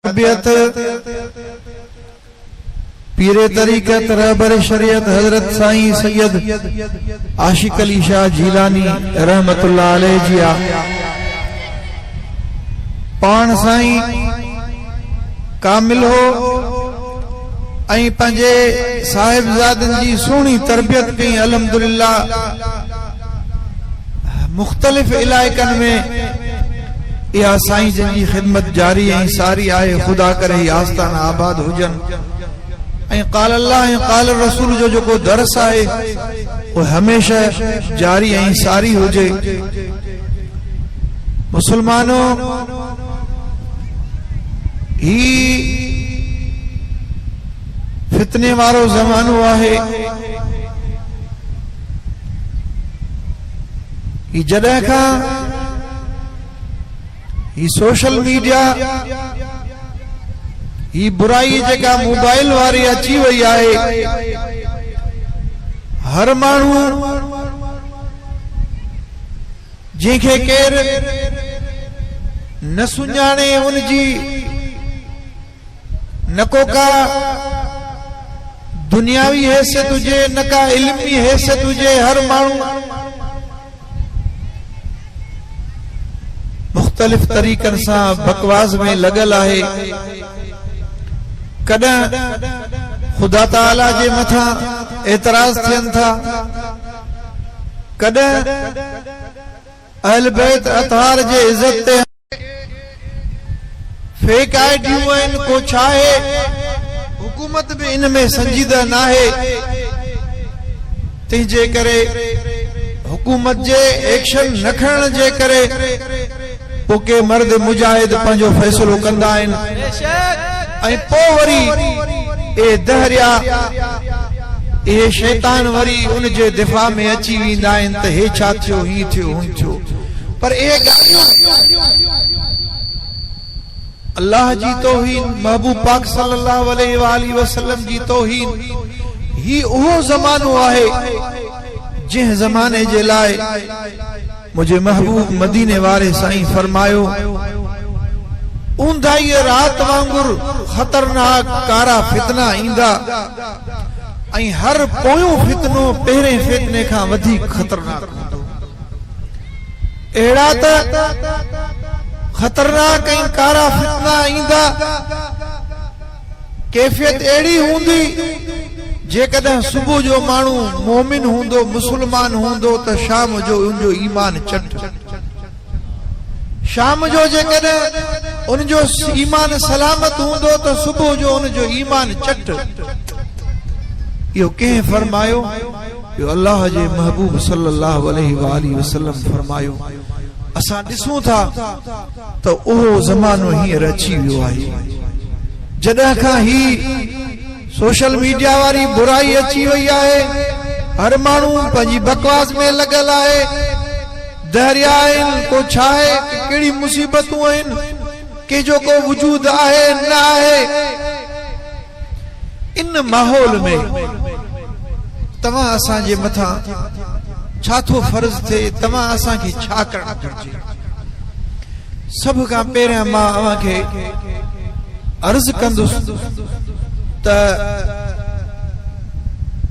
तबियत पीरे तरीक़त रहबर शरीयत हजरत साईं सैयद आशिक अली शाह जीलानी रहमतुल्लाह अलैह जी आ। पाण साईं कामिल हो ऐं पंहिंजे साहिबजादनि जी सुहिणी तरबियत कई। अल्हम्दुलिल्लाह मुख्तलिफ इलाइक़नि में इहा साईं जन जी ख़िदमत जारी ऐं सारी आहे। खुदा करे ही आस्थाना आबाद हुजनि ऐं क़ाल अल्लाह ऐं क़ाल रसूल जो जेको दर्स आहे वो हमेशा जारी ऐं सारी हुजे। मुसलमानों, ही फितने वारो ज़मानो आहे। ही जॾहिं खां ही सोशल मीडिया ही बुराई जेका मोबाइल वारी अची वई आहे, हर माण्हू जंहिंखे केर न सुञाणे उनजी न को का दुनियावी हैसियत हुजे न का इल्मी हैसियत हुजे, हर माण्हू मुख्तलिफ तरीक़नि सां बकवास में लॻल आहे। कॾहिं खुदा ताला जे मथां एतराज थियनि था, कॾहिं अहल बैत अतहार जे इज्जत ते फेक आइडियूं आहिनि। को छा आहे, हुकूमत भी इन में संजीदा ना है। तंहिंजे करे हुकूमत जे एक्शन न खणण जे करे पोइ के मर्द मुजाहिद पंहिंजो फ़ैसिलो कंदा आहिनि ऐं पोइ वरी ए दहरिया ए शैतान वरी उन जे दिफ़ा में अची वेंदा आहिनि त हे छा थियो, ही थियो, हूं थियो। पर ए अल्लाह जी तौहीन, महबूब पाक सल्लल्लाहु अलैहि वसल्लम जी तौहीन, ही उहो ज़मानो आहे जंहिं ज़माने जे लाइ मुझे महबूब मदीने वारे साईं फरमायो, ऊंधाई रात वांगुर खतरनाक कारा फितना ईंदा ऐं हर पोयों फितनो पहिरें फितने खां वधीक खतरनाक हूंदो। अहिड़ा त खतरनाक ऐं कारा फितना ईंदा, कैफियत अहिड़ी हूंदी जेकॾहिं सुबुह जो माण्हू मोमिन हूंदो, मुसलमान हूंदो त शाम जो उनजो ईमान चट, शाम जो जेकॾहिं उनजो ईमान सलामत हूंदो त सुबुह जो उनजो ईमान चट। इहो कंहिं फरमायो? इहो अल्लाह जे महबूब सल्लल्लाहु अलैहि वसल्लम फरमायो। असां ॾिसूं था त उहो ज़मानो हींअर अची वियो आहे। जॾहिं खां ही सोशल मीडिया वारी बुराई अची वई आहे, हर माण्हू पंहिंजी बकवास में लॻल आहे। दहरिया आहिनि, को छा आहे, कहिड़ी मुसीबतूं आहिनि, कंहिंजो को वजूद आहे न आहे। इन माहौल में तव्हां असांजे मथां छा थो फर्ज़ थिए, तव्हां असांखे छा करणु घुरिजे? सभ खां पहिरियां मां अव्हांखे अर्ज़ कंदुसि त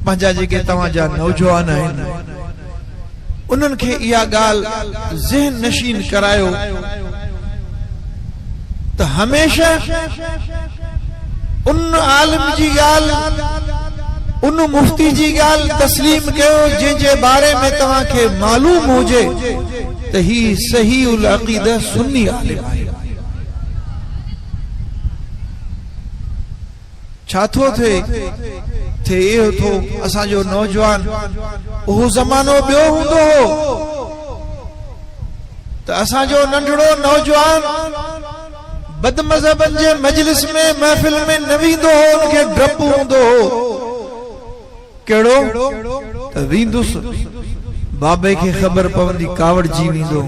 पंहिंजा जेके तव्हांजा नौजवान आहिनि उन्हनि खे इहा ॻाल्हि ज़हन नशीन करायो त हमेशा उन आलिम जी ॻाल्हि, उन मुफ्ती जी ॻाल्हि तस्लीम कयो जंहिंजे बारे में तव्हांखे मालूम हुजे त ही सहीउल अक़ीदा सुन्नी आलिम आहे। छा थो थिए इहो थो असांजो नौजवान, उहो ज़मानो ॿियो हूंदो हो त असांजो नंढड़ो नौजवान बदमज़हबनि जे मजलिस में महफ़िल में न वेंदो हो, उनखे डपु हूंदो हो। कहिड़ो त वेंदुसि, बाबे खे ख़बर पवंदी कावड़ जी वेंदो,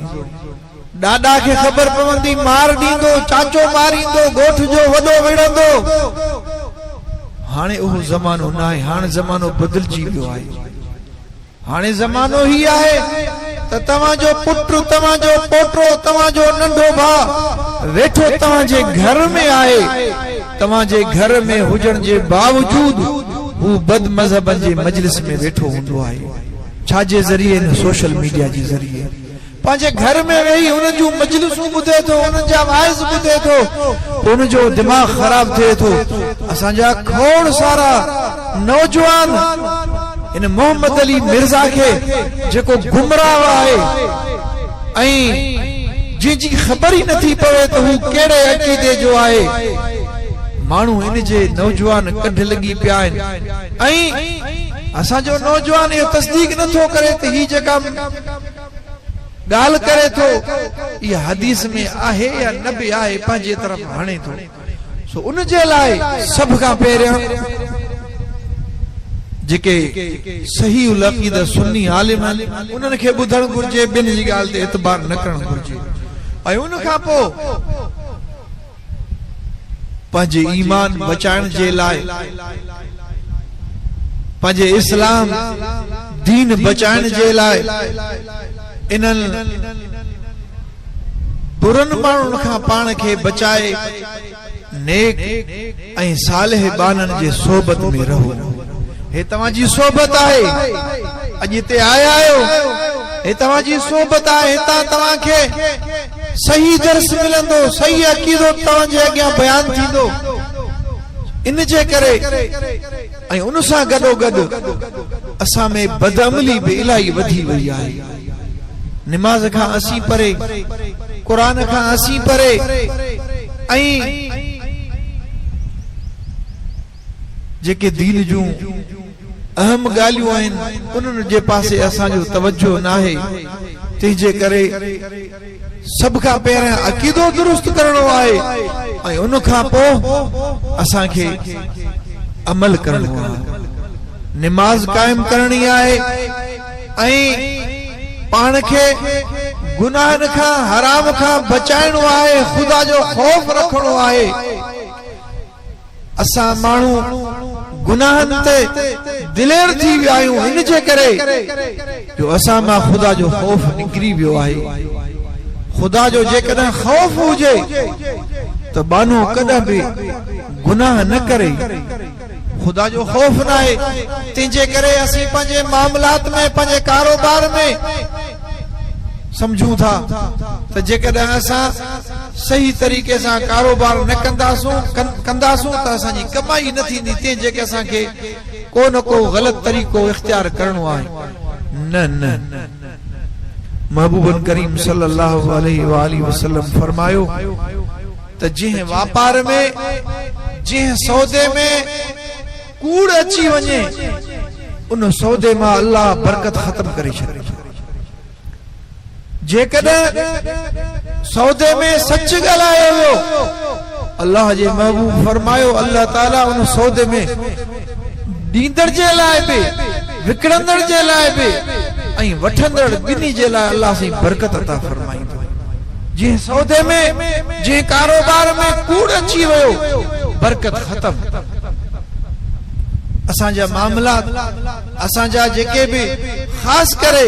ॾाॾा खे ख़बर पवंदी मार ॾींदो, चाचो मारींदो, ॻोठ जो वॾो विढ़ंदो। हाणे उहो ज़मानो न आहे, हाणे ज़मानो बदिलजी वियो आहे। हाणे ज़मानो ही आहे त तव्हांजो पुटु तव्हांजो पोटो तव्हांजो नंढो भाउ वेठो तव्हांजे घर में आहे, तव्हांजे घर में हुजण जे बावजूद हू बद मज़हबन जे मजलिस में वेठो हूंदो आहे। छाजे ज़रिए न सोशल मीडिया जे ज़रिए पंहिंजे घर में वेही उन जूं मजलिसूं ॿुधे थो, उन जा वाइज़ ॿुधे थो, उन जो दिमाग़ ख़राब थिए थो। असांजा खोड़ सारा नौजवान इन मोहम्मद अली मिर्ज़ा खे जेको गुमराह आहे ऐं जंहिंजी ख़बर ई नथी पवे त हू कहिड़े अक़ीदे जो आहे, माण्हू इन जे नौजवान कढ लॻी पिया आहिनि ऐं असांजो नौजवान इहो तस्दीक नथो करे त ही जेका ॻाल्हि करे थो इहा हदीस में आहे या न बि आहे, पंहिंजे तरफ़ हणे थो। सो उन जे लाइ सभ खां पहिरियां जेके सही अक़ीदा सुन्नी आलिम आहिनि उन्हनि खे ॿुधणु घुर्जे, ॿिनि जी ॻाल्हि ते एतबार न करणु घुर्जे ऐं उन खां पोइ पंहिंजे ईमान बचाइण जे लाइ, पंहिंजे इस्लाम दीन बचाइण जे लाइ इन्हनि बुरनि माण्हुनि खां पाण खे बचाए नेक ऐं सालिह बाननि जे सोबत में रहो। हे तव्हांजी सोबत आहे, अॼु हिते आया आहियो, हे तव्हांजी सोबत आहे, हितां तव्हांखे सही दर्स मिलंदो, सही अक़ीदो तव्हांजे अॻियां बयान थींदो। इन जे करे ऐं उन सां गॾोगॾु असां में बदअमली बि इलाही वधी वई आहे। निमाज़ खां असीं परे, क़ुरान खां असीं परे ऐं जेके दीन जूं अहम ॻाल्हियूं आहिनि उन्हनि जे पासे असांजो तवज्जो न आहे। तंहिंजे करे सभ खां पहिरियां अक़ीदो दुरुस्त करणो आहे ऐं उन खां पोइ असांखे अमल करणो आहे। निमाज़ कायम करणी आहे ऐं पाण खे गुनाहनि खां हराम खां बचाइणो आहे, ख़ुदा जो ख़ौफ़ रखणो आहे। असां माण्हू गुनाहनि ते दिलेर थी विया आहियूं, इन जे करे जो असां मां ख़ुदा जो ख़ौफ़ निकिरी वियो आहे। ख़ुदा जो जेकॾहिं ख़ौफ़ हुजे त बानो कॾहिं बि गुनाह न करे। ख़ुदा जो ख़ौफ़ न आहे, तंहिंजे करे असीं पंहिंजे मामलात में, पंहिंजे कारोबार में समझूं था त जेकॾहिं असां सही तरीक़े सां कारोबार न कंदासूं त असांजी कमाई न थींदी, तंहिंजे करे असांखे को न को ग़लति तरीक़ो इख्तियार करणो आहे। न न, महबूबन करीम सल्लल्लाहु अलैहि वालैहि वसल्लम फरमायो त जंहिं वापार में, जंहिं सौदे में कूड़ अची वञे उन सौदे मां अल्लाह बरकत ख़त्म करे छॾे। जेकॾहिं सौदे में सच ॻाल्हायो वियो, अल्लाह जे महबूब फरमायो अल्लाह ताला उन सौदे में ॾींदड़ जे लाइ बि, विकिणंदड़ जे लाइ बि ऐं वठंदड़ ॿिन्ही जे लाइ अल्लाह साईं बरकत अता फरमाईंदो। जंहिं सौदे में, जंहिं कारोबार में कूड़ अची वियो, बरकत ख़त्म। असांजा मामलात, असांजा जेके बि ख़ासि करे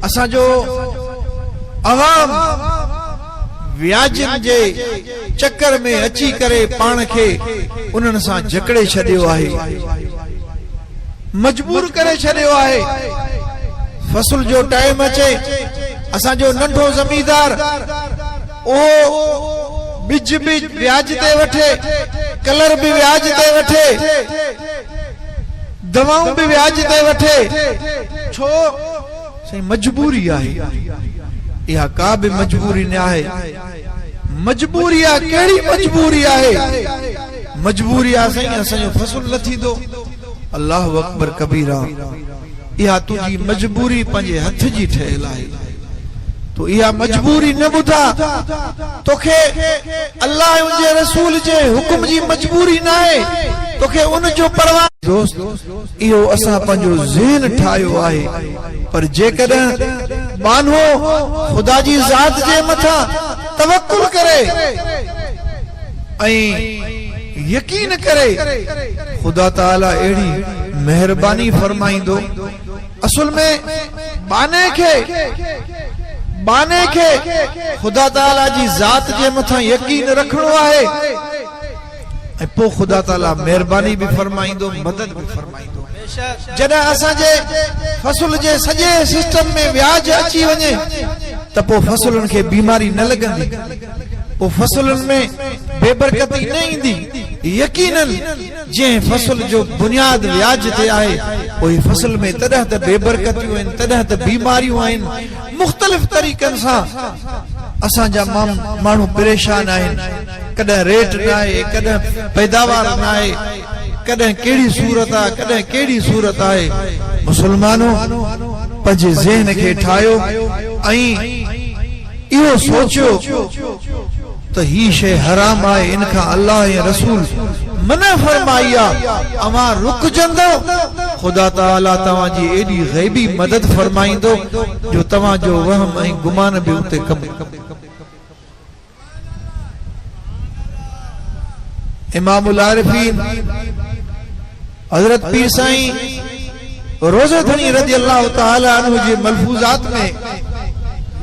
असांजो अवाम व्याजनि जे चक्कर में अची करे पाण खे उन्हनि सां जकड़े छॾियो आहे, मजबूर करे छॾियो आहे। फसल जो टाइम अचे, असांजो नंढो ज़मींदार ओ बिज भी ब्याज ते वठे, कलर भी ब्याज ते वठे, दवाऊं भी ब्याज ते वठे, छो सही मजबूरी आहे। इहा का भी मजबूरी न आहे। मजबूरी आहे, कहिड़ी मजबूरी आहे? मजबूरी आहे सही असांजो फसल न थींदो। अल्लाह अकबर कबीरा। इहा तुंहिंजी मजबूरी पंहिंजे हथ जी ठहियल आहे। तो इहा मजबूरी न ॿुधा, तोखे अल्लाह जे रसूल जे हुकुम जी मजबूरी न आहे, तोखे उन जो परवाह। दोस्त, इहो असां पंहिंजो ज़हन ठाहियो आहे, पर जेकॾहिं मानो ख़ुदा जी ज़ात जे मथां तवक्कुल करे ऐं यकीन करे, ख़ुदा ताला अहिड़ी मेहरबानी फरमाईंदो। असल में बाने खे खुदा ताला जी ज़ात जे मथा यकीन रखणो आहे ऐं पोइ खुदा ताला मेहरबानी भी फरमाईंदो मदद भी फरमाईंदो जॾहिं असांजे फसल जे सॼे सिस्टम में व्याज अची वञे त पोइ फसलुनि खे बीमारी न लॻंदी पोइ फसलुनि में बेबरकती न ईंदी यकीनन जंहिं फसल जो बुनियाद व्याज ते आहे उहे फसल में तॾहिं त बेबरकतियूं आहिनि तॾहिं त बीमारियूं आहिनि मुख़्तलिफ़ तरीक़नि सां असांजा माण्हू परेशान आहिनि कॾहिं रेट न आहे कॾहिं पैदावार न आहे कॾहिं कहिड़ी सूरत आहे कॾहिं कहिड़ी सूरत आहे मुसलमानो पंहिंजे ज़हन खे ठाहियो ऐं इहो सोचियो त ही शइ हराम आहे इन खां अल्लाह ऐं रसूल मना फरमाई आहे अवां रुकजंदो खुदा ताला तव्हांजी एॾी ग़ैबी मदद फरमाईंदो जो तव्हांजो वहम ऐं गुमान बि उते कम इमामुल आरिफीन हजरत पीर साईं रोज़धनी रज़ी अल्लाह ताला अन्हु जे मलफूज़ात में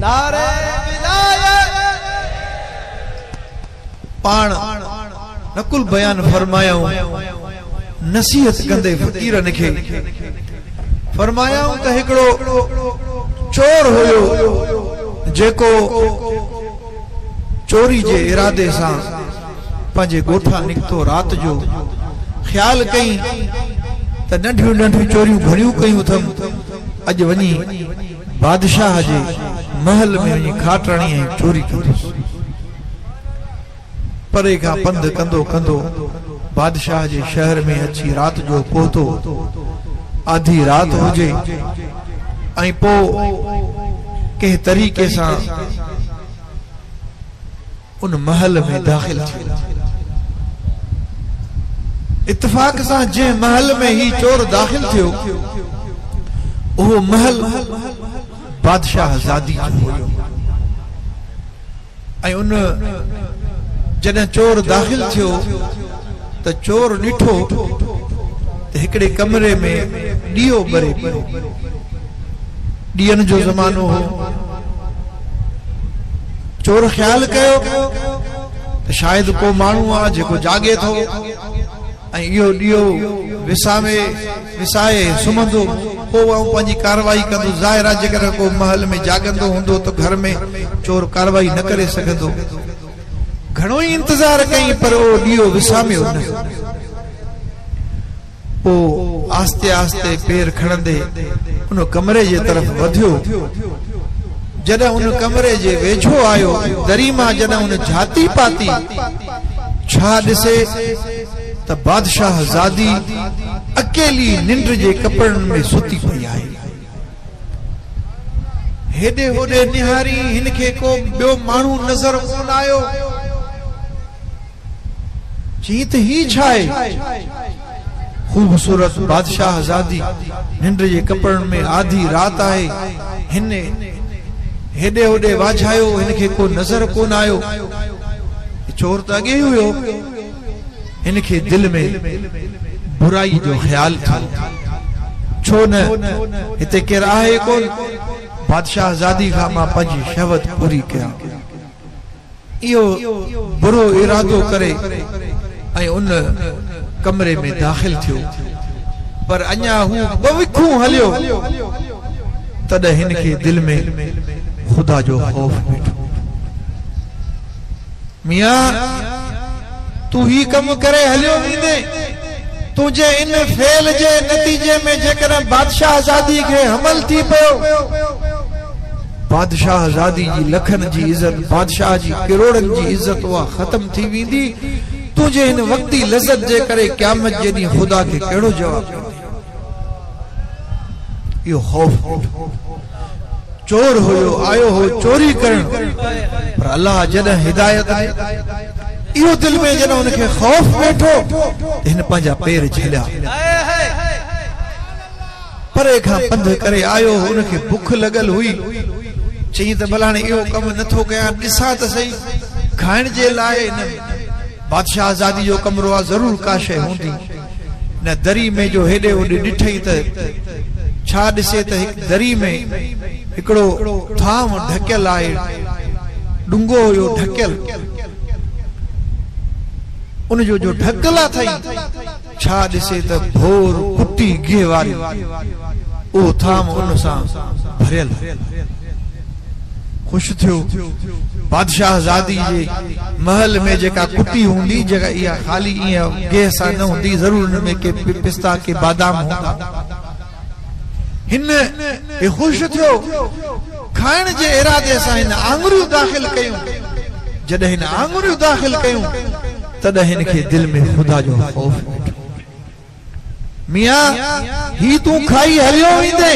नारे विलायत पाण नकुल बयान फरमायाऊं नसीहत कंदे फकीरन खे फरमायाऊं त हिकड़ो चोर हुयो जेको चोरी जे इरादे सां पंहिंजे ॻोठा निकतो रात जो ख्याल कई त नंढियूं नंढियूं चोरियूं घणियूं कयूं अथम अॼु वञी बादशाह जे महल में वञी खाटराणी ऐं चोरी कंदुसि परे खां पंध कंदो कंदो बादशाह जे शहर में अची रात जो पहुतो आधी रात हुजे ऐं पोइ कंहिं तरीक़े सां उन महल में दाखिल थियो इत्तेफाक सां जंहिं महल में ही चोर दाखिल थियो उहो महल बादशाह ज़ादी जो हुयो ऐं उन जॾहिं चोर दाखिल थियो त चोर ॾिठो त हिकिड़े कमरे में ॾीओ ॿरे पियो ॾींहनि जो ज़मानो हो चोर ख्याल कयो त शायदि को माण्हू आहे जेको जागे थो ऐं इहो ॾीओ विसाए सुम्हंदो पोइ पंहिंजी कार्रवाई कंदो ज़ाहिर आहे जेकर को महल में जागंदो हूंदो त घर में चोर कार्रवाई न करे सघंदो घणो ई इंतज़ार कई पर उहो ॾीओ विसामियो न पोइ आस्ते आस्ते पेर खणंदे उन कमरे जे तरफ़ वधियो जॾहिं उन कमरे जे वेझो आयो दरी मां जॾहिं उन झाती पाती छा ॾिसे त बादशाह ज़ादी अकेली निंड जे कपड़नि में सुती पई आहे हेॾे होॾे निहारी हिन खे को ॿियो माण्हू नज़र कोन आयो चई त ही छा आहे खूबसूरत बादशाह ज़ादी निंड जे कपड़नि में आधी रात आहे हिन हेॾे होॾे वाझायो हिन खे को नज़र कोन आयो चोर त अॻे हुयो हिन खे दिल में बुराई जो ख्याल थियो छो न हिते केरु आहे कोन बादशाह ज़ादी खां मां पंहिंजी शहवत पूरी कयां इहो बुरो इरादो करे ऐं उन कमरे में दाखिल थियो पर अञा हू बविखूं हलियो तॾहिं हिन खे दिल में खुदा जो खौफ वेठो मियां तू ही कम करे हलियो वेंदे तुझे इन फेल जे नतीजे में जेकर बादशाह ज़ादी खे हमल थी पियो बादशाह ज़ादी जी लखन जी इज्जत बादशाह जी करोड़न जी इज्जत उहा खत्म थी वेंदी तुझे इन वक्ती लज़त जे करे क़यामत जे ॾींहुं खुदा खे कहिड़ो जवाब इहो खौफ चोर हुयो आयो हो चोरी करण पर अल्लाह जॾहिं हिदायत इहो दिल में जॾहिं उनखे खौफ वेठो त हिन पंहिंजा पेर झलिया परे खां पंध करे आयो उनखे बुख लॻल हुई चई त भला हाणे इहो कमु नथो कयां ॾिसां त सही खाइण जे लाइ बादशाह ज़ादी जो कमरो आहे ज़रूर का शइ हूंदी न दरी में जो हेॾे होॾे ॾिठई त छा ॾिसे त हिक दरी में हिकिड़ो थाम ढकियल आहे, डुंगो हुयो ढकियल, उनजो जो ढकल अथई छा ॾिसे त भोर कुटी गिह वारी उहो थाम उन सां भरियल। ख़ुशि थियो बादशाह ज़ादी जे महल में जेका कुटी हूंदी जगह इहा ख़ाली ईअं गिह सां न हूंदी, ज़रूर हुन में के पिस्ता के बादाम हूंदा। हिन ख़ुशि थियो, खाइण जे इरादे सां हिन आङुरियूं दाख़िल कयूं। जॾहिं हिन आङुरियूं दाख़िल कयूं तॾहिं हिन खे दिल में ख़ुदा जो ख़ौफ ॾिठो। मियां ही तूं खाई हलियो वेंदे,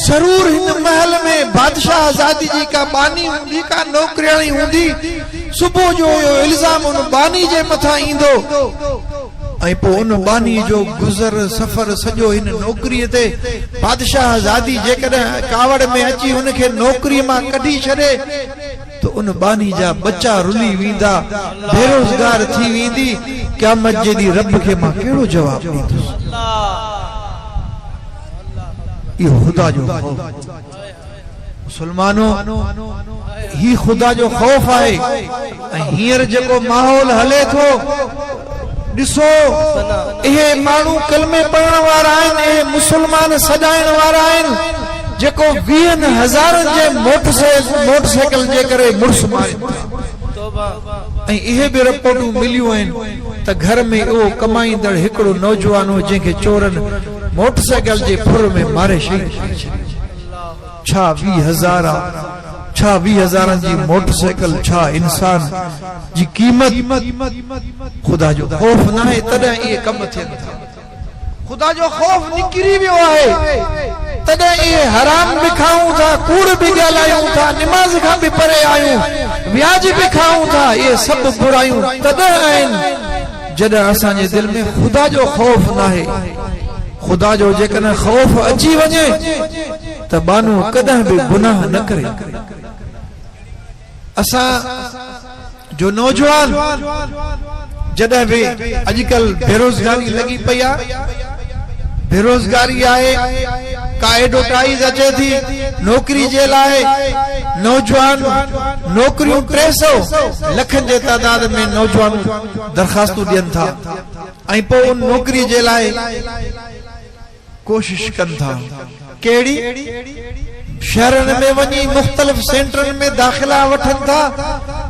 जरूर हिन महल में बादशाह आजादी जी का बानी हूंदी, का नौकरियाणी हूंदी, सुबुह जो इल्जाम उन बानी जे मथां ईंदो ऐं पोइ उन बानी जो गुज़र सफ़र सॼो हिन नौकरीअ ते बादशाह आजादी जेकॾहिं कावड़ में अची हुनखे नौकरीअ मां कढी छॾे तो उन बानी जा बच्चा रुली वेंदा, बेरोज़गार थी वेंदी। क़यामत जे ॾींहुं रब खे मां कहिड़ो जवाबु ॾींदुसि? इहो ख़ुदा जो ख़ौफ। मुसलमानो, ही ख़ुदा जो ख़ौफ आहे। ऐं हींअर जेको माहौल हले थो ॾिसो, इहे माण्हू कलमे पढ़ण वारा आहिनि, इहे मुसलमान सॾाइण वारा आहिनि जेको 20,000 जे मोटरसाइकिल जे करे मुड़ुस मारिन। ऐं इहे बि रिपोर्टूं मिलियूं आहिनि त घर में उहो कमाईंदड़ हिकिड़ो नौजवान हो जंहिंखे चोरनि मोटरसाइकिल जे फुर में मारे शहीद। छा 20,000 छा 20,000 जी मोटरसाइकिल, छा इंसान जी क़ीमत? ख़ुदा जो ख़ौफ न आहे तॾहिं इहे कम थियनि था। ख़ुदा जो ख़ौफ निकिरी वियो आहे तॾहिं इहे हराम बि खाऊं था, कूड़ बि ॻाल्हायूं था, निमाज़ खां बि परे आहियूं, व्याज बि खाऊं था। इहे सभु बुरायूं तॾहिं आहिनि जॾहिं असांजे दिल में ख़ुदा जो ख़ौफ न आहे। ख़ुदा जो जेकॾहिं ख़ौफ अची वञे त बानो कॾहिं बि गुनाह न करे। असां जो नौजवान जॾहिं बि अॼुकल्ह बेरोज़गारी लॻी पई आहे, बेरोज़गारी आहे, का एडवर्टाइज अचे थी नौकरी जे लाइ, नौजवान नौकरियूं 300 लखनि जे तादाद में नौजवान दरख़्वास्तूं ॾियनि था ऐं पोइ उन नौकरी जे लाइ कोशिश कनि था। कहिड़ी शहरनि में वञी मुख़्तलिफ़ सेंटरनि में दाख़िला वठनि था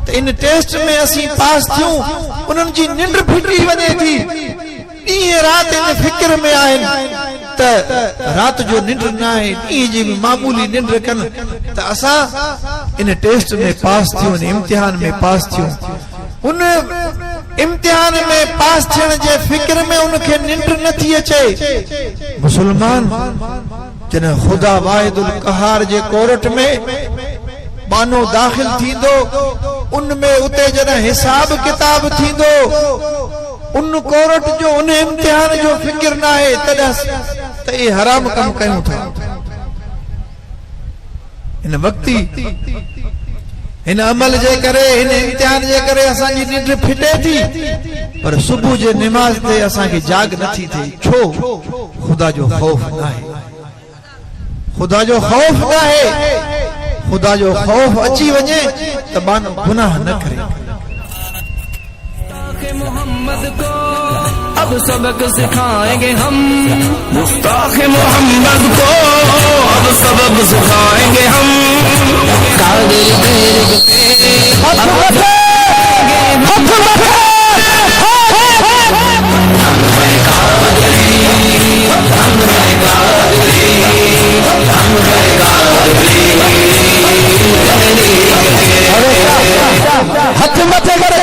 त इन टेस्ट में असीं पास थियूं, उन्हनि जी निंड फिटी वञे थी, ॾींहं राति इन फिक्र में आहिनि त राति जो निंड न आहे, ॾींहं जी बि मामूली निंड कनि त असां इन टेस्ट में पास थियूं, इन इम्तिहान में पास थियूं। उन इम्तिहान में पास थियण जे फिक्र में उनखे निंड नथी अचे। मुसलमान जॾहिं ख़ुदा वाहिदुल क़हार जे कोर्ट में बानो दाख़िल थींदो, उन में उते जॾहिं हिसाब किताब थींदो, उन कोर्ट जो उन इम्तिहान जो फिक्र न आहे तॾहिं त ये हराम कम कयूं था। इन वक्ती इन अमल जे करे, इन इम्तिहान जे करे असांजी निंड फिटे थी, पर सुबुह जे निमाज़ ते असांखे जाग नथी थिए। छो? ख़ुदा जो ख़ौफ न आहे। ख़ुदा जो ख़ौफ न आहे। ख़ुदा जो ख़ौफ अची वञे त बानो गुनाह न करे। मोहम्मद को अब सबक सिखाएंगे हम, मुस्ताक़े मोहम्मद को अब सबक सिखाएंगे हम। कादिर दर्द पे हाथ मथे करे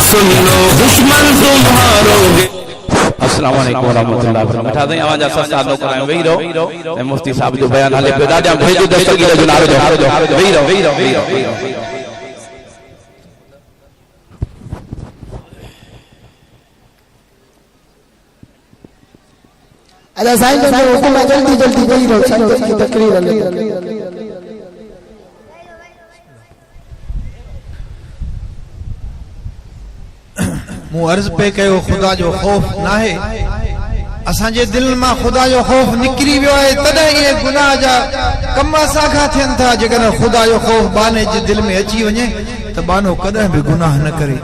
सुन लो दुश्मन तुम हारोगे। अस्सलाम वालेकुम रहमतुल्लाहि व बरकातहू। दें आवाज सस्ता नो कराए वेही रहो ऐं मुफ्ती साहब जो बयान हले पियो। दादा भेजो दस्तगीर जो नारो जो वेही रहो। अदा साईं जो हुकुम जल्दी जल्दी वेही रहो, साईं की तकरीर हले। मु अर्ज पे कयो खुदा जो खौफ ना है असा जे दिल में खुदा जो खौफ निकरी वियो है तदे ये गुनाह जा कम असा खा थियन था जगन खुदा जो खौफ बाने जे दिल में अची वने त बानो कदे भी गुनाह न करे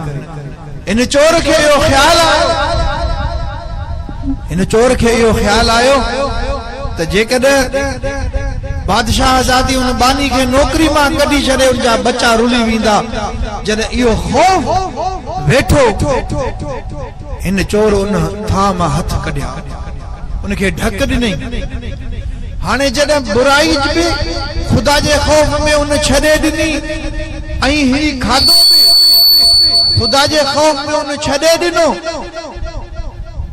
इन चोर के यो ख्याल आयो इन चोर के यो ख्याल आयो त जे कदे बादशाह आजादी उन बानी के नौकरी मां कढी छड़े उनजा बच्चा रुली विंदा जने इयो खौफ वेठो इन चोर उन था मां हथ कढिया उनके ढक ॾिनई हाने जॾहिं बुराई बि खुदा जे खौफ में उन छॾे ॾिनी ऐं ही खाधो बि खुदा जे खौफ में उन छॾे ॾिनो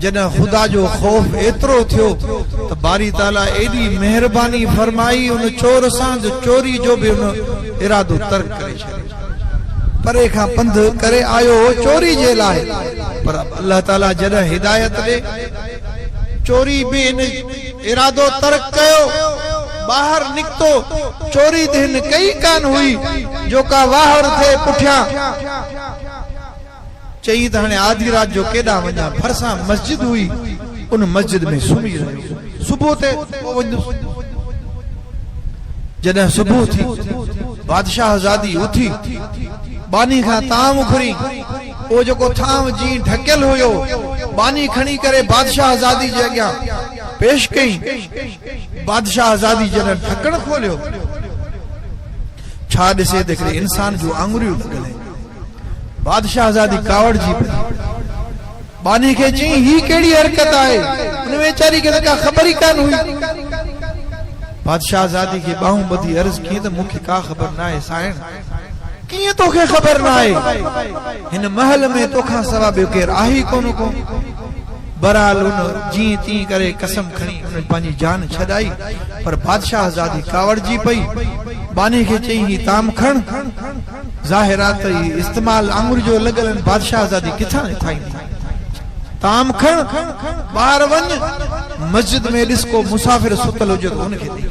जॾहिं खुदा जो खौफ एतिरो थियो त बारी ताला एॾी महिरबानी फरमाई उन चोर सां जो चोरी जो बि उन इरादो तर्क करे छॾियो परे खां पंध करे आयो चोरी जे लाइ पर अल्लाह ताला जॾहिं हिदायत ॾे चोरी भी इन इरादो तर्क कयो बाहर निकतो चोरी दिन कई कान हुई जो का वाहर थे पुठिया चई त हाणे आधी रात जो केडा वञा भरसा मस्जिद हुई उन मस्जिद में सुम्ही रहियो सुबह ते जॾहिं सुबह थी बादशाह आजादी उथी बानी का ताम उखरी ओ जो थाम जी ढकियल हुयो बानी खणी करे बादशाह आजादी जे अॻियां पेश कई बादशाह आजादी जॾहिं ढकण खोलियो छा ॾिसे त हिकिड़े इंसान जो आंगुरियूं लॻल बादशाह आजादी कावड़ जी बानी के चई ही केड़ी हरकत आहे उन वेचारी के का खबर ही कान हुई बादशाह आजादी के बाहूं बधी अर्ज की त मूंखे का खबर ना आहे साईं किए तोखे खबर ना आहे हिन महल में तोखा सवा बियो केर आहे कोन को बहरहाल उन जी ती करे कसम खणी उन पांजी जान छडाई पर बादशाह आजादी कावड़ जी पई बानी के चई ही ताम खण ज़ाहिरात इस्तेमाल आंगुर जो लगल बादशाह आजादी किथा थाई ताम खण बाहर वन मस्जिद में ॾिस को मुसाफिर सुतल हुजे तो उनके दी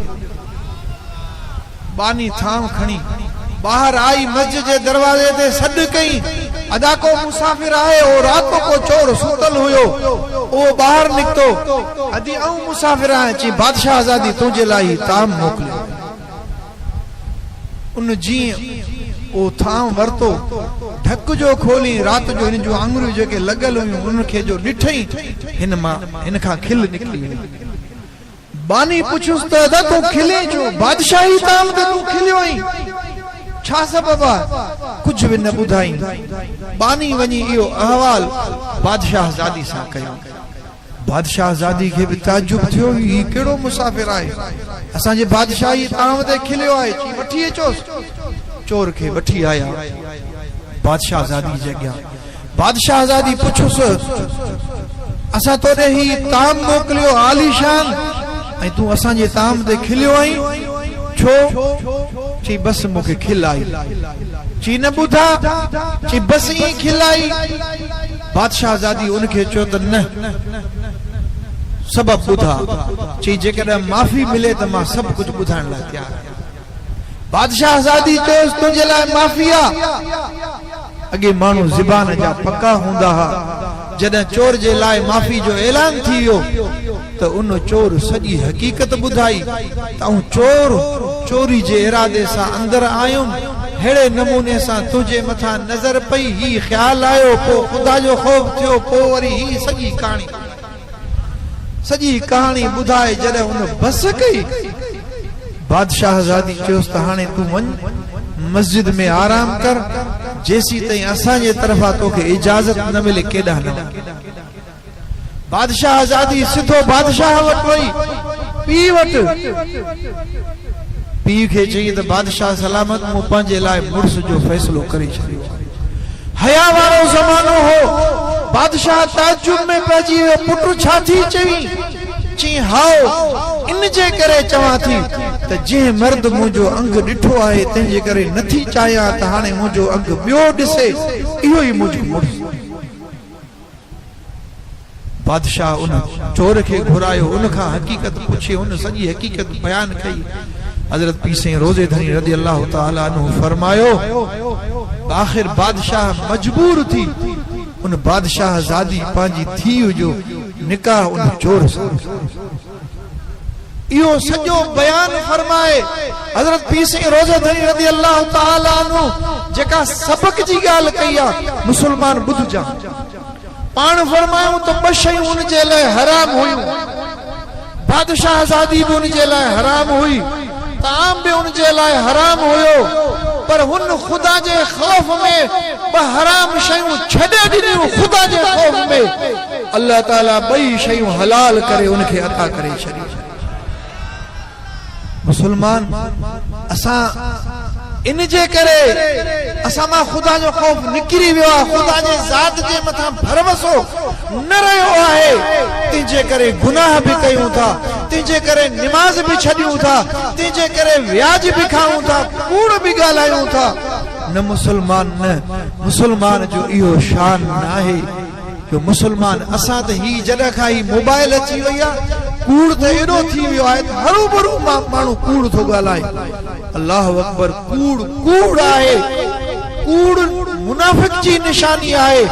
बानी थाम खणी बाहर आई मस्जिद के दरवाजे ते सद कई अदा को मुसाफिर आए और रात को चोर सुतल हुयो ओ बाहर निकतो अदी आऊं मुसाफिर आए ची बादशाह आजादी तुझे लाई ताम मोकलियो उन जी ओ थाम वरतो ढक जो खोली रात जो इन जो आंगुरियूं जेके लगल हुयूं उनखे जो ॾिठई हिन मां हिन खां खिल निकली बानी पुछुस त अदा तू खिले जो बादशाही ताम ते तू खिलियो आई छा सबब कुछ भी न बुधाई बानी वनी इयो अहवाल बादशाह आजादी सा कयो बादशाह आजादी के भी ताजुब थियो ही केड़ो मुसाफिर आए असा जे बादशाही ताम ते खिलियो आए ची वठी अचोस चोर के वठी आया बादशाह आजादी जगया बादशाह आजादी पुछुस असा तोरे ही ताम मोकलियो आलीशान ऐ तू असा जे ताम ते खिलियो आई छो ची बस मुखे खिलाई ची न बुधा ची बस ही खिलाई बादशाह आजादी उनके चो त न सबब बुधा ची जेकॾहिं माफ़ी मिले त मां सब कुछ बुधाइण लाइ तैयार बादशाह आजादी चोस तुझे लाइ माफ़ी आ अगे मानू ज़बान जा पक्का हुंदा हा जॾहिं चोर जे लाइ माफ़ी जो ऐलान थियो त उन चोर सॼी हकीकत बुधाई त चोर चोरी जे इरादे सां अंदर आयो हेड़े नमूने सां तुझे मथा नजर पई ही ख्याल आयो पो खुदा जो खौफ थियो पो वरी ही सॼी कहानी बुधाए जॾहिं उन बस कई बादशाह आजादी चयोस त हाणे तू वञ मस्जिद में आराम कर जेसी ताईं असां जे तरफा तोखे इजाजत न मिले केॾा न बादशाह आजादी सिधो बादशाह वट वई पी वट पी के चई त बादशाह सलामत मु पंहिंजे लाइ मुड़स जो फैसलो करे छॾियो हया वारो ज़मानो हो बादशाह ताजुब में पइजी वियो पुट छा थी चई ची हाओ इन जे करे चवां थी त जे मर्द मुंहिंजो अंग ॾिठो आहे तंहिंजे करे नथी चाहियां त हाणे मुंहिंजो अंग ॿियो ॾिसे इहो ई मुंहिंजो मुड़स बादशाह उन चोर के घुरायो उन खां हकीकत पुछी उन सॼी हकीकत बयान कई हजरत पी साईं रोज़े धनी रज़ी अल्लाह ताला अन्हु फरमायो आखिर बादशाह मजबूर थी उन बादशाह ज़ादी पांजी थी जो निकाह उन चोर से इहो सॼो बयान फरमाए हज़रत पीर सिंह रोज़ाधरी रज़ी अल्लाह ताला अन्हु जेका सबक जी ॻाल्हि कई आहे मुसलमान ॿुधजा पाण फरमायूं त ॿ शयूं उन जे लाइ हराम हुयूं बादशाह ज़ादी भी उन जे लाइ हराम हुई ताम भी उन जे लाइ हराम हुयो पर हुन खुदा जे खौफ में ॿ हराम शयूं छॾे ॾिनियूं खुदा जे खौफ में अल्लाह ताला ॿई शयूं हलाल करे उनखे अता करे छॾी मुसलमान असा इन जे करे असा मां खुदा जो खौफ निकिरी वियो आहे खुदा जे ज़ात जे मथां भरोसो न रहियो आहे तंहिंजे करे गुनाह भी कयूं था तंहिंजे करे निमाज़ भी छॾियूं था तंहिंजे करे व्याज भी खाऊं था कूड़ भी ॻाल्हायूं था न मुसलमान जो इहो शान न आहे जो मुसलमान असां त ही जॾहिं खां ही मोबाइल अची वई आहे कूड़ त एॾो थी वियो आहे त हरू भरू माण्हू कूड़ थो ॻाल्हाए अल्लाह अकबर कूड़ आहे कूड़ मुनाफिक जी निशानी आहे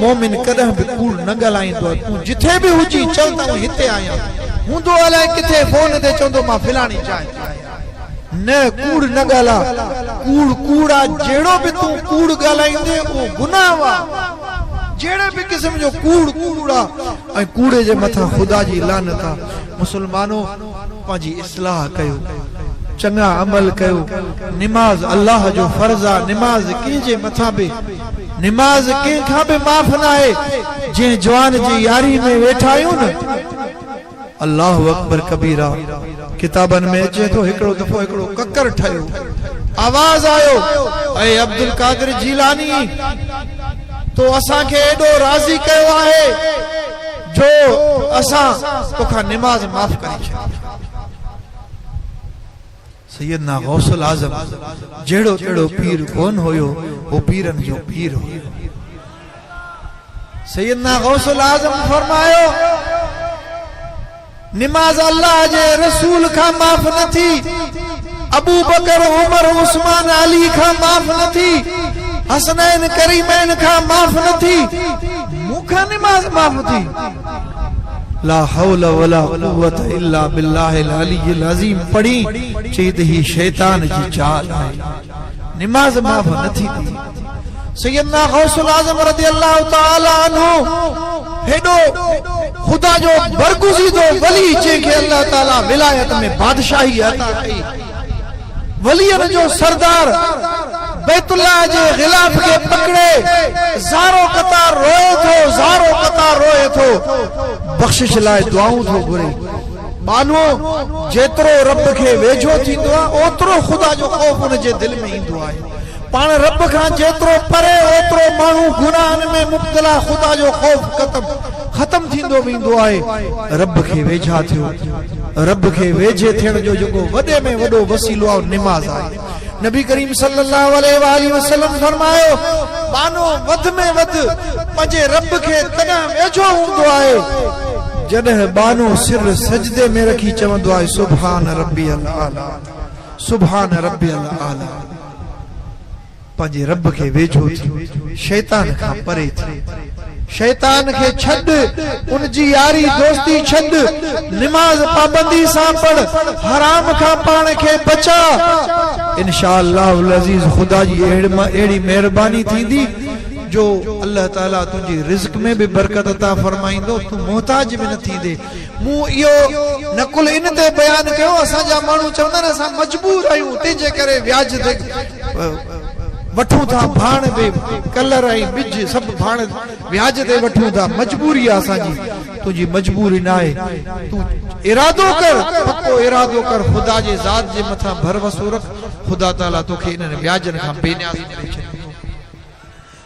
मोमिन कॾहिं बि कूड़ न ॻाल्हाईंदो तूं जिथे बि हुजी चल त हिते आहियां हूंदो अलाए किथे फोन ते चवंदो मां फिलाणी जाइ न कूड़ न ॻाल्हा कूड़ आहे जहिड़ो बि तूं कूड़ ॻाल्हाईंदे उहो गुनाह आहे जेड़े भी किस्म जो कूड़ा ऐं कूड़े जे मथा खुदा जी लानत आहे मुसलमानो पंहिंजी इस्लाह कयो चंगा अमल कयो निमाज अल्लाह जो फर्ज आहे निमाज कंहिंजे मथा बि निमाज कंहिंखां बि माफ़ न आहे जंहिं जवान जी यारी में वेठा आहियूं न अल्लाह अकबर कबीरा किताबनि में अचे थो हिकिड़ो दफ़ो हिकिड़ो ककर ठहियो आवाज़ आयो ऐं अब्दुल कादिर जीलानी तो असा के एडो राजी कयो आहे जो असा तोखा निमाज माफ करी सैयदना गौसुल आजम जेड़ो तेड़ो पीर कोन होयो वो पीरन जो पीर हो सैयदना गौसुल आजम फरमायो निमाज अल्लाह जे रसूल का माफ न थी अबू बकर उमर उस्मान अली का माफ न थी हसनैन करीमैन का माफ न थी मुखा निमाज माफ थी ला हौला वला कुव्वत इल्ला बिल्लाहिल अलील अज़ीम पढ़ी चईत ही शैतान जी चाल आहे निमाज माफ न थी थी सैयदना गौसुल आजम रज़ी अल्लाह ताला अन्हु हेडो खुदा जो बरगुज़ीदो वली जंहिंखे अल्लाह ताला विलायत में बादशाही अता कई वलियन जो सरदार बैतुल्लाह जे गिलाफ के पकड़े ज़ारो कतार रोए थो बख्शिश लाए दुआऊं थो घुरे मानो जेतरो रब के वेझो थींदो आहे ओतरो खुदा जो खौफ उन जे दिल में ईंदो आहे पाण रब खां जेतरो परे ओतरो माण्हू गुनाहन में मुब्तला खुदा जो खौफ खत्म थींदो वेंदो आहे रब के वेझा थियो रब के वेझे थियण जो जेको वॾे में वॾो वसीलो आहे निमाज आहे नबी करीम सल्लल्लाहु अलैहि वसल्लम फरमायो मानो वध में वध पंहिंजे रब के तॾहिं वेझो हूंदो आहे जॾहिं बानो सिर सजदे में रखी चवंदो आहे सुभान रब्बियल आला सुभान रब्बियल आला पंहिंजे रब के वेझो थी शैतान खां परे थी शैतान के छड उन जी यारी दोस्ती छड निमाज पाबंदी सां पढ़ हराम खां पाण के बचा इंशाअल्लाह अज़ीज खुदा जी एड़ी मेहरबानी थींदी जो अल्लाह ताला तुझी रिज़्क में भी बरकत अता फरमाइंदो तू मोहताज भी न थींदे मु इयो नकुल इन ते बयान कयो असा जा मानू चवंदा न असा मजबूर आयूं तेजे करे व्याज ते वठूं था भाण बे कलर आई बिज सब भाण व्याज ते वठूं था मजबूरी आ असांजी तुझी मजबूरी ना आहे तू इरादो कर पक्को इरादो कर खुदा जे ज़ात जे मथा भरोसो रख खुदा ताला तोखे इन व्याजन खां बेनियाज़ करे छॾींदो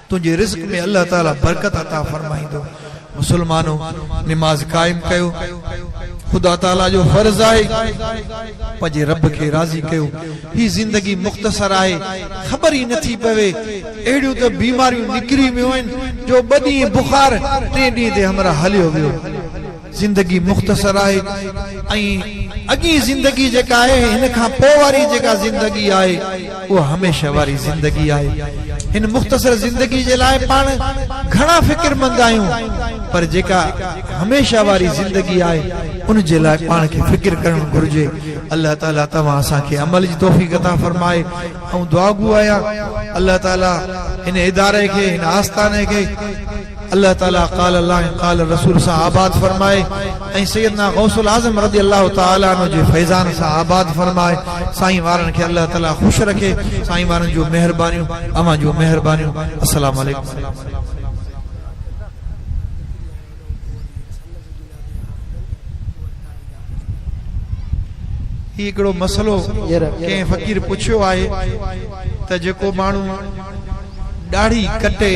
तुझे रिज़्क में अल्लाह ताला बरकत अता फरमाइंदो मुसलमानो निमाज कायम कयो खुदा ताला जो फर्ज आहे पंहिंजे रब के राज़ी कयो ही जिंदगी मुख्तसर आहे खबर ही नथी पवे एड़ियूं त बीमारियूं निकिरी वियूं आहिनि जो 2 ॾींहं बुखार 3 ॾींहं ते हमरा हलियो वियो जिंदगी मुख्तसर आहे अगी जिंदगी जेका आहे इन खां पोइ वारी जेका जिंदगी आहे वो हमेशा वारी जिंदगी आहे इन मुख्तसर जिंदगी जे लाइ पाण घणा फिक्रमंद आहियूं पर जेका हमेशा वारी जिंदगी आहे उन जे लाइ पाण खे फिक्र करणु घुर्जे अल्लाह ताला तव्हां असांखे अमल जी तौफ़ीक़ अता फरमाए ऐं दुआ गो आहियां अल्लाह ताला इन इदारे खे इन आस्थाने खे अल्लाह ताला क़ाल अल्लाह क़ाल रसूल सां आबाद फरमाए ऐं सैयदना गौसुल आज़म रज़ी अल्लाह ताला अन्हु जे फैज़ान सां आबाद फरमाए साईं वारन खे अल्लाह ताला खुश रखे साईं वारन जो मेहरबानियूं अमा जो मेहरबानियूं अस्सलाम वालेकुम हिकिड़ो मसलो कंहिं फ़कीर पुछियो आहे त जेको माण्हू दाढ़ी कटे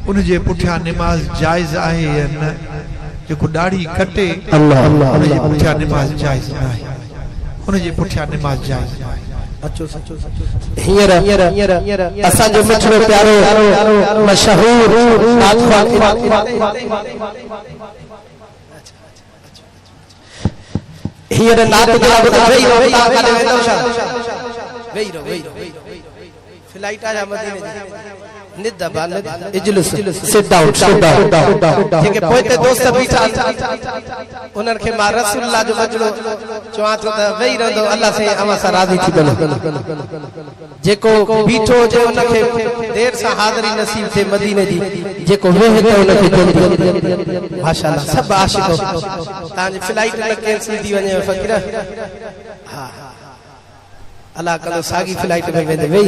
उन जे पुठियां निमाज़ जाइज़ आहे या न जेको दाढ़ी कटे उन जे पुठियां निमाज़ जाइज़ न आहे उन जे पुठियां निमाज़ जाइज़ न आहे हींअर असांजो मिठड़ो प्यारो मशहूर हींअर नात फ्लाइट आया मदीने इजलिस सिट डाउन ठीक है पोइते दोस्त बीठा उनन के मा रसूलुल्लाह जो मजलो चवा तो वेई रहंदो अल्लाह से अमा सा राजी थी बने जेको बीठो जे उन के देर सा हाज़री नसीब थे मदीने दी जेको वेह तो उन के माशाअल्लाह सब आशिक तान फ्लाइट न कैंसिल थी वने फकीर हां अल्लाह कलो सागी फ्लाइट में वेंदे वेई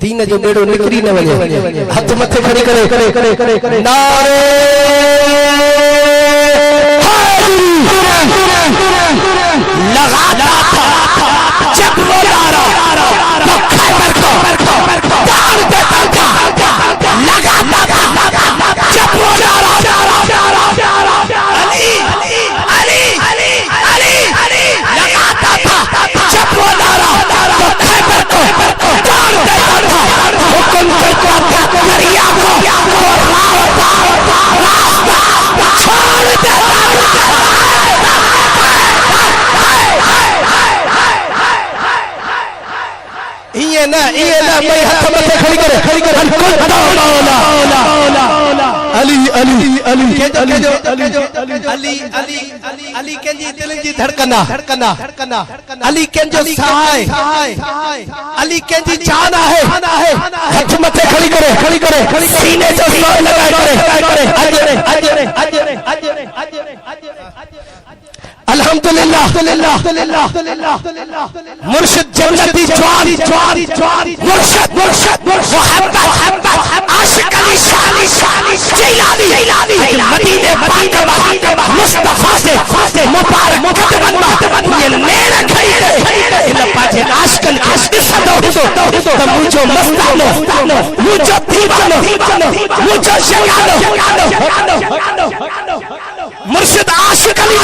दीन जो बेड़ो निकरी न वने हाथ मथे खड़ी करे नारे लगाता था जब वो नारा तो खैबर को डाल देता था लगाता था जब वो नारा अली अली अली अली लगाता था जब वो नारा तो खैबर को डाल देता था हुक्म करता था दरिया को रास्ता छोड़ देता ये ना मैं हाथ मथे खड़ी करे अली अली अली अली अली केंजी दिल जी धड़कना अली केंजो सहाय अली केंजी जान है हाथ मथे खड़ी करे सीने जो जोर लगाए करे अल्हम्दुलिल्लाह मुर्शिद जन्नती जवान मुर्शिद मोहब्बत आशिक अली शानी जिलानी मदीने पाक मुस्तफा से मुबारक कदम ये नेड़ खई इन पाजे आशिकन के सदो तो मुझो मस्तानो मुझो दीवानो मुझो शगानो मुर्शिद आशिक अली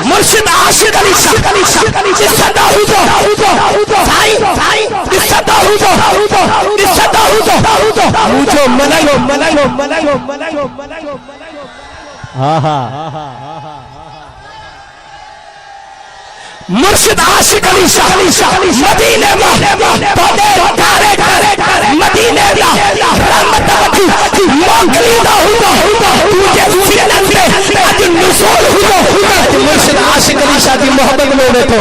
मुर्शिद आशिक अली सदा हुजो साईं सदा हुजो मुझो मलंगो मुर्शिद आशिक अली मदीने में करे मदीने में रहमत वठी मोकली दा तुझे सीनन में अज नुज़ूल हुजो मुर्शिद आशिक अली शादी मोहब्बत में वेठो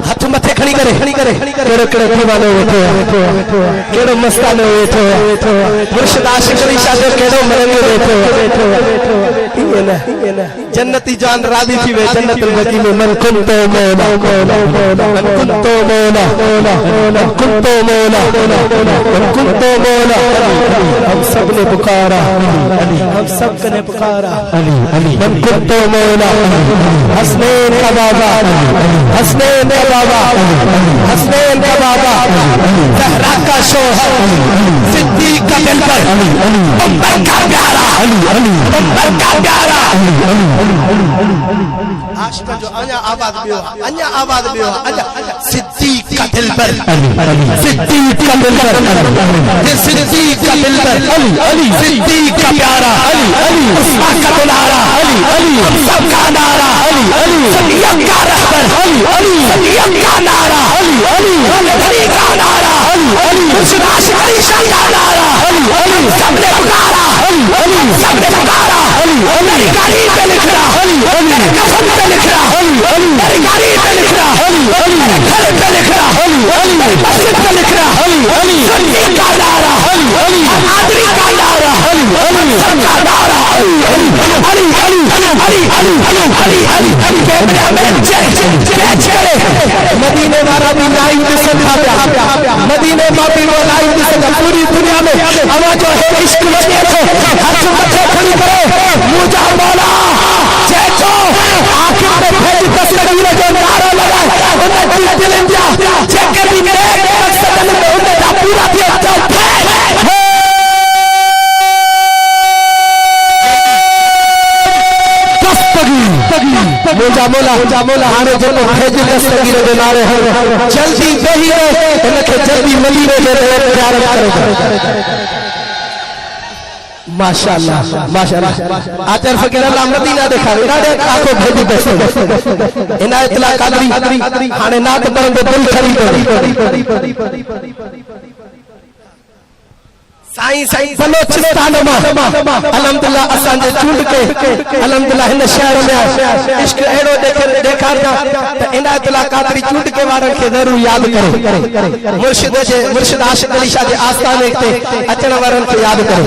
हाथ मथे खड़ी करे केड़ो दीवानो वेठो केड़ो मस्तानो वेठो मुर्शिद आशिक अली शादी केड़ो मरंगे वेठो जन्नती जान राजी थी वे जन्नतुल बकी में मन कुंतो मौला मन कुंतो मौला हम सब ने पुकारा अली मन कुंतो मौला हसनैन का बाबा हसनैन का बाबा, ज़हरा का शोहर, सिद्दीक का दिलबर, उम्मत का प्यारा, उम्मत का प्यारा। आशिक जो अन्य आबाद भी हो, सिद्दीक का दिलबर, सिद्दीक का दिलबर, सिद्दीक का दिलबर, सिद्दीक का प्यारा, उस्मान का दुलारा, हम सब का नारा, सदियत का रहबर, सदियत का नारा, गली का नारा, मुर्शिद आशिक अली शाह का नारा, हम सब ने पुकारा, हम सब ने पुकारा, मेरी गाड़ी पे लिख रहा, मेरे कफन पे लिख रहा, मेरी गाड़ी पे लिख रहा, मेरे घर पे लिख रहा, मेरी मस्जिद पे लिख रहा, सदियत का नारा, आदमी का नारा, सब का नारा, अली अली अली अली अली अली मदीने वाला भी लाइव दिसंदा मदीने मां भी लाइव दिसंदा पूरी दुनिया में आवाज है इश्क वजे तो हाथ मथे खड़ी करो मुझा मौला जय तो आखिर में भेज तस्वीर जो नारा लगा उन्हें दिल इंडिया चेक कर दी मेरे मकसद में उन्हें पूरा दिया चल मुझा मोला हाणे जो भेज दस्तगीर जे नारे जल्दी वही उनके जल्दी मदीने जे प्यार करो माशाअल्लाह माशाअल्लाह आचार्य फकीर अल्लाह मदीना दिखावे ॾाढे आखो भेज दस्तगीर इनायत ला कादरी हाणे नात पढ़ंदे दिल ठरी साईं साईं बलोचिस्तान में अल्हम्दुलिल्लाह असां जे चूंड के अल्हम्दुलिल्लाह हिन शहर में इश्क एड़ो देखारदा त इनायत ला कादरी चूंड के वारन के जरूर याद करो मुर्शिद आशिक अली शाह जे आस्थाने ते अचण वारन के याद करो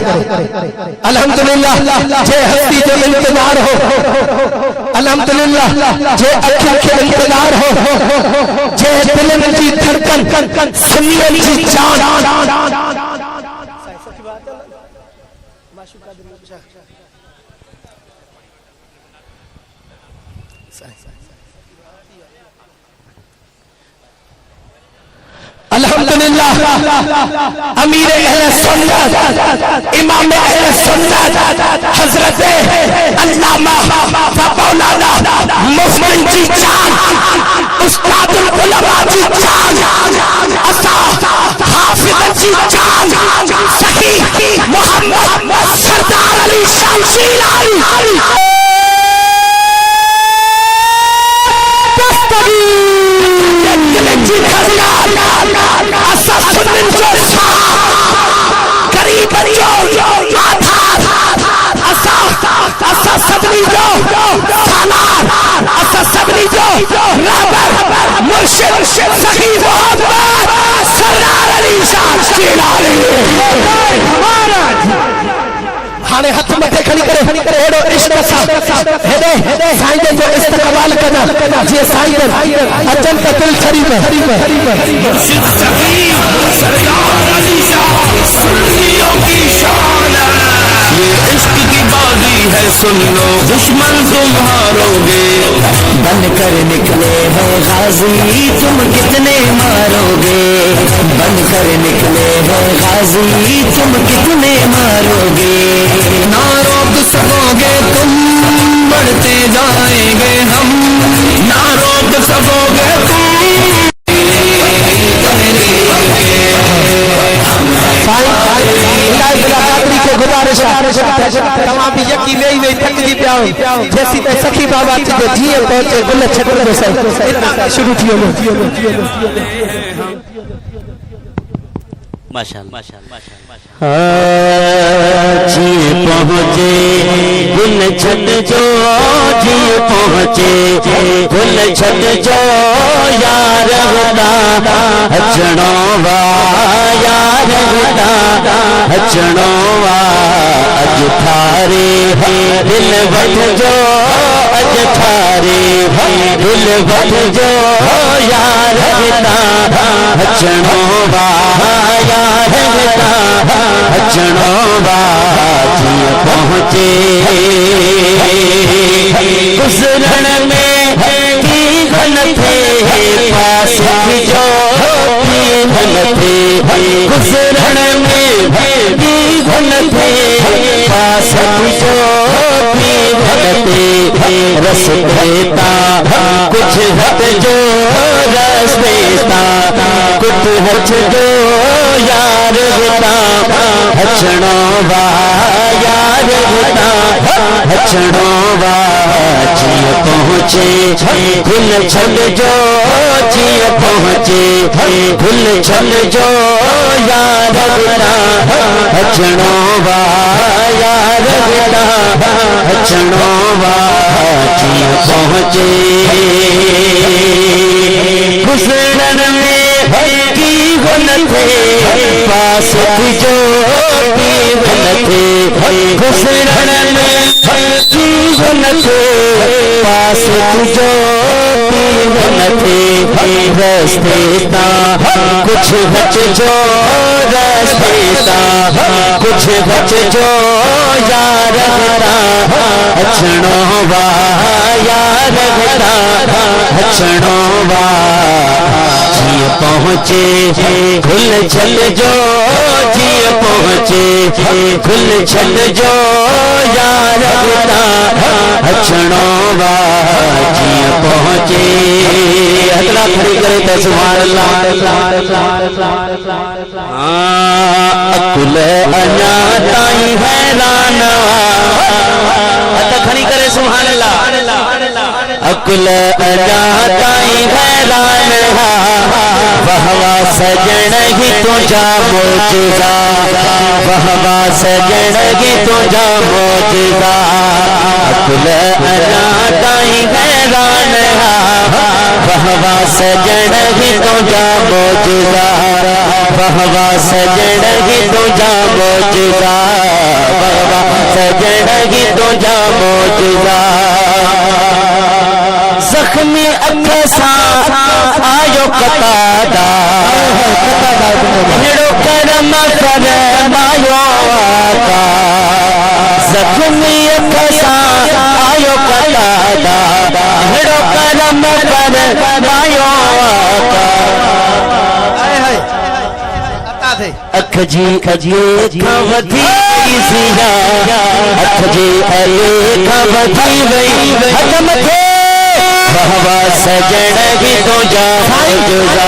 अल्हम्दुलिल्लाह जे हस्ती जो इंतजार हो अल्हम्दुलिल्लाह जे अखियों के इंतजार हो जे दिलन जी धड़कन सुनियन जी जान अल्हम्दुलिल्लाह अमीर अहले सुन्नत इमाम अहले सुन्नत हजरत अल्लामा मौलाना मुफ्ती जी जान उस्तादुल उलमा जी जान असा हाफिज जी जान सही मोहम्मद सरदार अली शमशीर अली हाणे हथ मथे खणी करे एड़ो इश्क सा हेडे साईं जो इस्तकबाल कदा जे साईं अचन त दिल छरी में मुर्शिद सखी सरदार अली शाह सुन्नियों की शान ये इश्क की बाजी है सुन लो दुश्मन तुम हारोगे बन कर निकले हैं गाजी तुम कितने मारोगे बन कर निकले हैं गाजी तुम कितने मारोगे ना रोक सकोगे तुम बढ़ते जाएंगे हम ना रोक सकोगे तुम गुजारिश तमाम भी यकीन नहीं वे थक जी पिया जैसी ते सखी बाबा जो जीए पहुंचे गुल छटल शुरू थियो माशाअल्लाह जी पहुंचे गुल छट जो जी पहुंचे गुल छट जो यार हदा अचणो वा यार हदा अचणो वा अज थारे दिल वठ जो अज थारे दिल वठ जो यार हदा अचणो वा यार हदा अचणो वा जी पहुंचे गुज़रण में की गल थे पास रस्तेता कुछ हट जो रस्तेता कुछ हट जो यार बता हचणो वा यार बता हचणो वा जिय पहुँचे भूल छल जो जिय पहुँचे भूल छल जो यार बता हचणो वा यार बता हचणो वा जिय पहुँचे गुज़रन में की गुन थे पास जो की गुन थे गुज़रन में की गुन थे पास जो की गुन थे रस्तेता कुछ बच जो रस्तेता कुछ बच जो यार बता हचणो वा यार बता हचणो वा जिय पहुँचे खुल छल जो जिय पहुँचे खुल छल जो यार बता हचणो वा जिय पहुँचे अगला खड़ी करे तो सुभान अकुल अना ताई हैरान खड़ी करे सुभान अल्लाह अकुल अना ताई हैरान वहवा सजन ही तुझा मोजदा वहवा सजन ही तुझा मोजदा अकुल अना ताई हैरान वहवा सजन ही तुझा मोजदा वहवा सजन ही तुझा मोजदा वहवा सजन ही तुझा मोजदा जख्मी अख सा आयो कतादा हेड़ो करम फरमायो आका जख्मी अख सा आयो कतादा हेड़ो करम फरमायो आका अख जी वधी सिया अख जी वधी वई हकम थे वहवा सजन ही तुझा मोजदा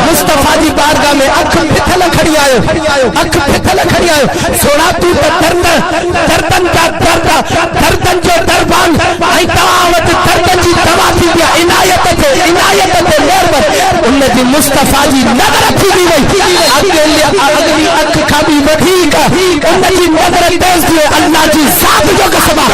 मुस्तफा जी बारगाह में अख फिथल खड़ी आयो अख फिथल खड़ी आयो सोना तू दर्दन का दर्दन जो दरबान आई तवावत दर्दन जी दवा थी दिया इनायत थे मेहरबान उन जी मुस्तफा जी नजर थी वई अगली अख का भी वधीक उन जी नजर तेज थी अल्लाह जी साथ जो कसबा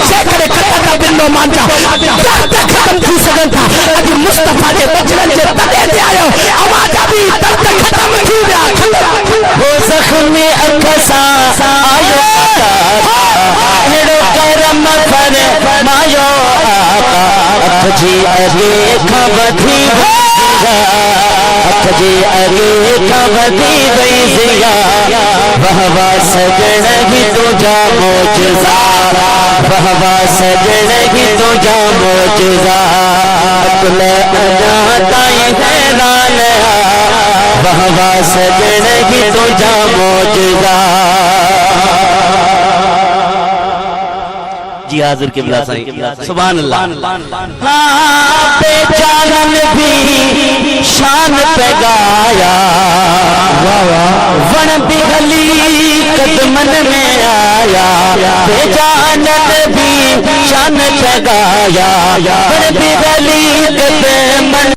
से करे कता बिनो मांचा दर्द खत्म थी सगन था अज मुस्तफा जे बचन जे तदे ते आयो आवाज भी दर्द खत्म थी गया वो जख्मी अख सा आयो हेड़ो करम फरमायो आका अख जी अगे खबधी अख जी अगे खबधी वई जिया वहवा सजन ही तुझा मोजदा वहवा सजन ही तुझा मोजदा अकुल अना ताई हैरान वहवा सजन ही तुझा मोजदा जी हाजिर किबला साईं सुभान अल्लाह हाँ बेचारन भी शान पे गाया वन बिगली कदमन में आया बेचारन भी शान पे गाया वन बिगली कदमन